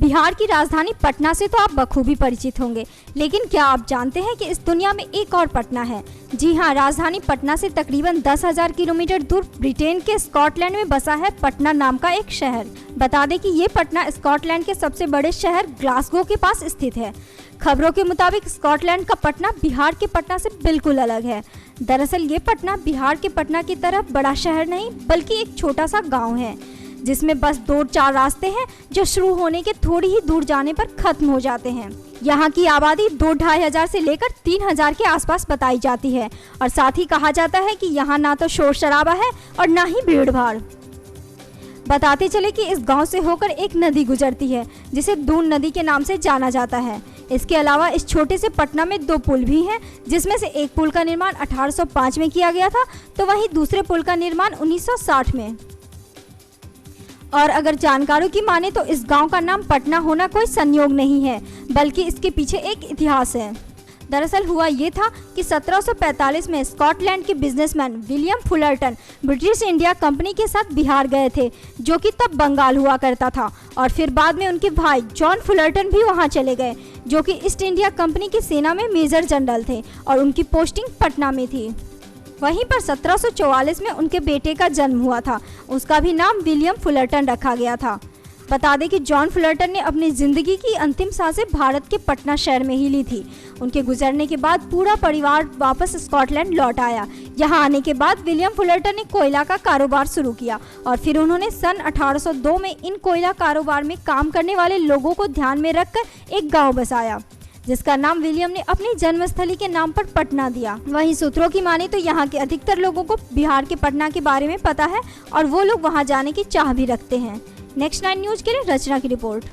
बिहार की राजधानी पटना से तो आप बखूबी परिचित होंगे, लेकिन क्या आप जानते हैं कि इस दुनिया में एक और पटना है? जी हाँ, राजधानी पटना से तकरीबन 10,000 किलोमीटर दूर ब्रिटेन के स्कॉटलैंड में बसा है पटना नाम का एक शहर। बता दें कि ये पटना स्कॉटलैंड के सबसे बड़े शहर ग्लासगो के पास स्थित है। खबरों के मुताबिक स्कॉटलैंड का पटना बिहार के पटना से बिल्कुल अलग है। दरअसल ये पटना बिहार के पटना की तरह बड़ा शहर नहीं, बल्कि एक छोटा सा गाँव है जिसमें बस 2-4 रास्ते हैं जो शुरू होने के थोड़ी ही दूर जाने पर खत्म हो जाते हैं। यहाँ की आबादी 2-2.5 हजार से लेकर 3,000 के आसपास बताई जाती है और साथ ही कहा जाता है कि यहाँ ना तो शोर शराबा है और ना ही भीड़ भाड़। बताते चले कि इस गांव से होकर एक नदी गुजरती है जिसे दून नदी के नाम से जाना जाता है। इसके अलावा इस छोटे से पटना में 2 पुल भी हैं, जिसमें से एक पुल का निर्माण 1805 में किया गया था, तो वहीं दूसरे पुल का निर्माण 1960 में। और अगर जानकारों की माने तो इस गांव का नाम पटना होना कोई संयोग नहीं है, बल्कि इसके पीछे एक इतिहास है। दरअसल हुआ ये था कि 1745 में स्कॉटलैंड के businessman William Fullerton British India company के साथ बिहार गए थे, जो कि तब बंगाल हुआ करता था, और फिर बाद में उनके भाई जॉन फुलरटन भी वहां चले गए, जो कि ईस्ट इंडिया कंपनी की सेना में मेजर जनरल थे और उनकी पोस्टिंग पटना में थी। वहीं पर 1744 में उनके बेटे का जन्म हुआ था, उसका भी नाम विलियम फुलरटन रखा गया था। बता दें कि जॉन फुलरटन ने अपनी ज़िंदगी की अंतिम सांसें भारत के पटना शहर में ही ली थी। उनके गुजरने के बाद पूरा परिवार वापस स्कॉटलैंड लौट आया। यहाँ आने के बाद विलियम फुलरटन ने कोयला का कारोबार शुरू किया और फिर उन्होंने सन 1802 में इन कोयला कारोबार में काम करने वाले लोगों को ध्यान में रखकर एक गाँव बसाया, जिसका नाम विलियम ने अपनी जन्मस्थली के नाम पर पटना दिया। वहीं सूत्रों की माने तो यहाँ के अधिकतर लोगों को बिहार के पटना के बारे में पता है और वो लोग वहाँ जाने की चाह भी रखते हैं। नेक्स्ट 9 न्यूज़ के लिए रचना की रिपोर्ट।